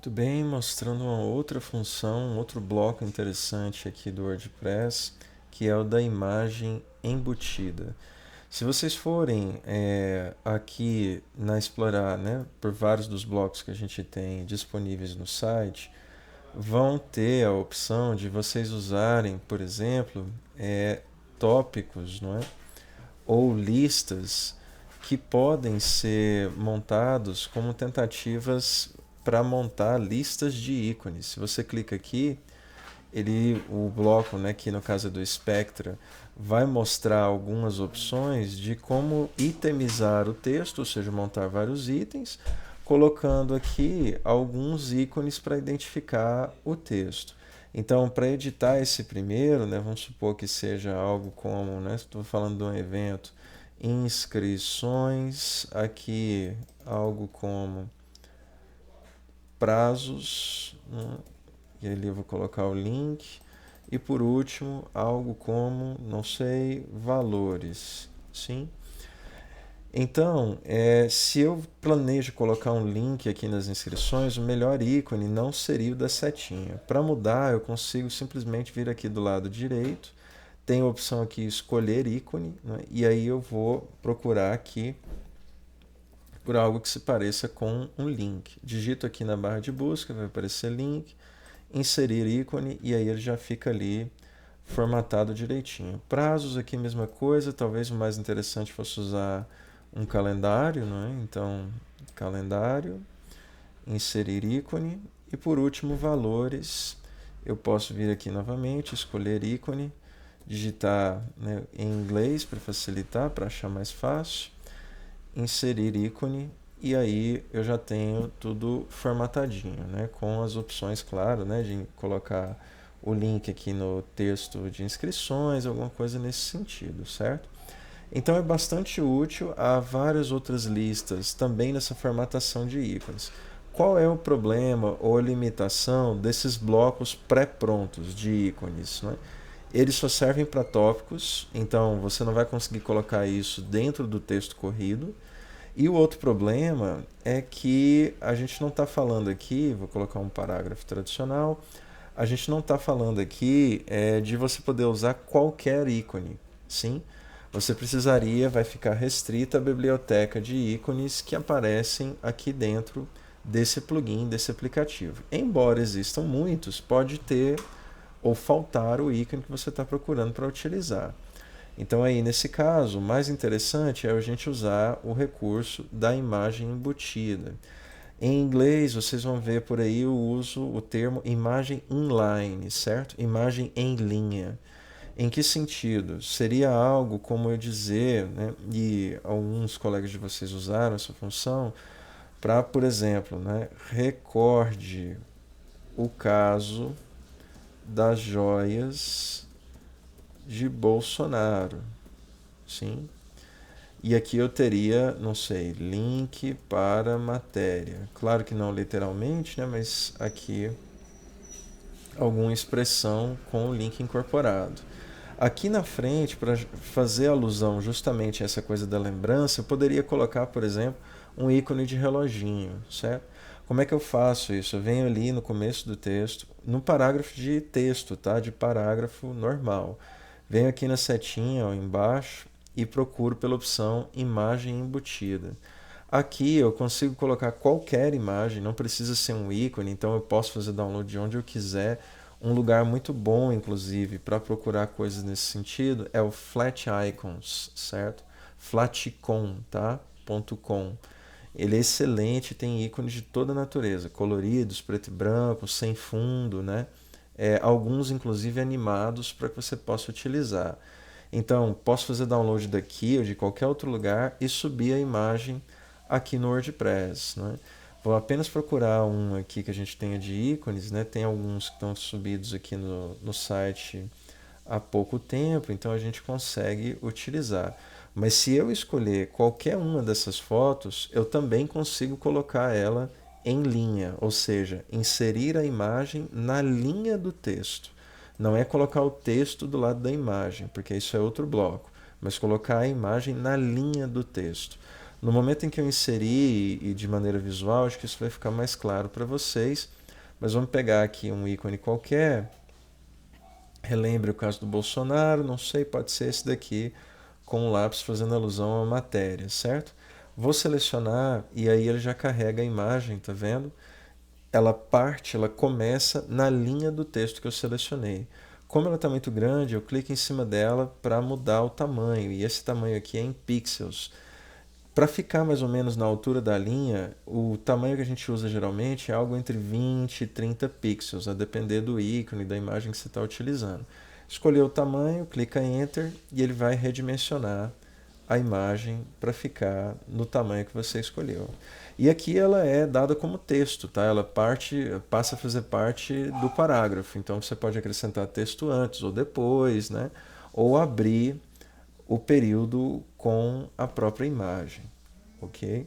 Muito bem, mostrando uma outra função, um outro bloco interessante aqui do WordPress, que é o da imagem embutida. Se vocês forem aqui na explorar, né, por vários dos blocos que a gente tem disponíveis no site, vão ter a opção de vocês usarem, por exemplo, tópicos, não é? Ou listas que podem ser montados como tentativas para montar listas de ícones. Se você clica aqui, o bloco, né, que no caso é do Spectra, vai mostrar algumas opções de como itemizar o texto, ou seja, montar vários itens, colocando aqui alguns ícones para identificar o texto. Então, para editar esse primeiro, né, vamos supor que seja algo como, né, estou falando de um evento, inscrições, aqui algo como prazos, né, e ali eu vou colocar o link. E por último, algo como, não sei, valores. Sim? Então, se eu planejo colocar um link aqui nas inscrições, o melhor ícone não seria o da setinha. Para mudar, eu consigo simplesmente vir aqui do lado direito, tem a opção aqui escolher ícone, né? E aí eu vou procurar aqui por algo que se pareça com um link. Digito aqui na barra de busca, vai aparecer link, inserir ícone e aí ele já fica ali formatado direitinho. Prazos aqui mesma coisa, talvez o mais interessante fosse usar um calendário, não é? Então, calendário, inserir ícone e por último valores. Eu posso vir aqui novamente, escolher ícone, digitar, né, em inglês para facilitar, para achar mais fácil, inserir ícone e aí eu já tenho tudo formatadinho, né, com as opções, claro, né, de colocar o link aqui no texto de inscrições, alguma coisa nesse sentido, certo? Então é bastante útil. Há várias outras listas também nessa formatação de ícones. Qual é o problema ou a limitação desses blocos pré-prontos de ícones, né? Eles só servem para tópicos, então você não vai conseguir colocar isso dentro do texto corrido. E o outro problema é que a gente não está falando aqui, vou colocar um parágrafo tradicional, a gente não está falando aqui de você poder usar qualquer ícone, sim? Você precisaria, vai ficar restrita à biblioteca de ícones que aparecem aqui dentro desse plugin, desse aplicativo. Embora existam muitos, pode ter ou faltar o ícone que você está procurando para utilizar. Então aí nesse caso, o mais interessante é a gente usar o recurso da imagem embutida. Em inglês, vocês vão ver por aí o termo imagem inline, certo? Imagem em linha. Em que sentido? Seria algo como eu dizer, né, e alguns colegas de vocês usaram essa função para, por exemplo, né, recorde o caso das joias de Bolsonaro, sim? E aqui eu teria, não sei, link para matéria. Claro que não literalmente, né, mas aqui alguma expressão com o link incorporado. Aqui na frente, para fazer alusão justamente a essa coisa da lembrança, eu poderia colocar, por exemplo, um ícone de reloginho, certo? Como é que eu faço isso? Eu venho ali no começo do texto, no parágrafo de texto, tá? De parágrafo normal. Venho aqui na setinha, ó, embaixo, e procuro pela opção imagem embutida. Aqui eu consigo colocar qualquer imagem, não precisa ser um ícone, então eu posso fazer download de onde eu quiser. Um lugar muito bom, inclusive, para procurar coisas nesse sentido é o Flat Icons, certo? Flaticon, tá? .com. Ele é excelente, tem ícones de toda a natureza, coloridos, preto e branco, sem fundo, né? Alguns, inclusive, animados para que você possa utilizar. Então, posso fazer download daqui ou de qualquer outro lugar e subir a imagem aqui no WordPress, né? Vou apenas procurar um aqui que a gente tenha de ícones, né? Tem alguns que estão subidos aqui no site há pouco tempo, então a gente consegue utilizar. Mas se eu escolher qualquer uma dessas fotos, eu também consigo colocar ela em linha, ou seja, inserir a imagem na linha do texto. Não é colocar o texto do lado da imagem, porque isso é outro bloco, mas colocar a imagem na linha do texto. No momento em que eu inserir e de maneira visual, acho que isso vai ficar mais claro para vocês. Mas vamos pegar aqui um ícone qualquer. Relembre o caso do Bolsonaro, não sei, pode ser esse daqui, com o lápis fazendo alusão à matéria, certo? Vou selecionar e aí ele já carrega a imagem, tá vendo? Ela começa na linha do texto que eu selecionei. Como ela está muito grande, eu clico em cima dela para mudar o tamanho, e esse tamanho aqui é em pixels. Para ficar mais ou menos na altura da linha, o tamanho que a gente usa geralmente é algo entre 20 e 30 pixels, a depender do ícone, da imagem que você está utilizando. Escolher o tamanho, clica em Enter e ele vai redimensionar a imagem para ficar no tamanho que você escolheu. E aqui ela é dada como texto, tá? Ela passa a fazer parte do parágrafo. Então você pode acrescentar texto antes ou depois, né? Ou abrir o período com a própria imagem, ok?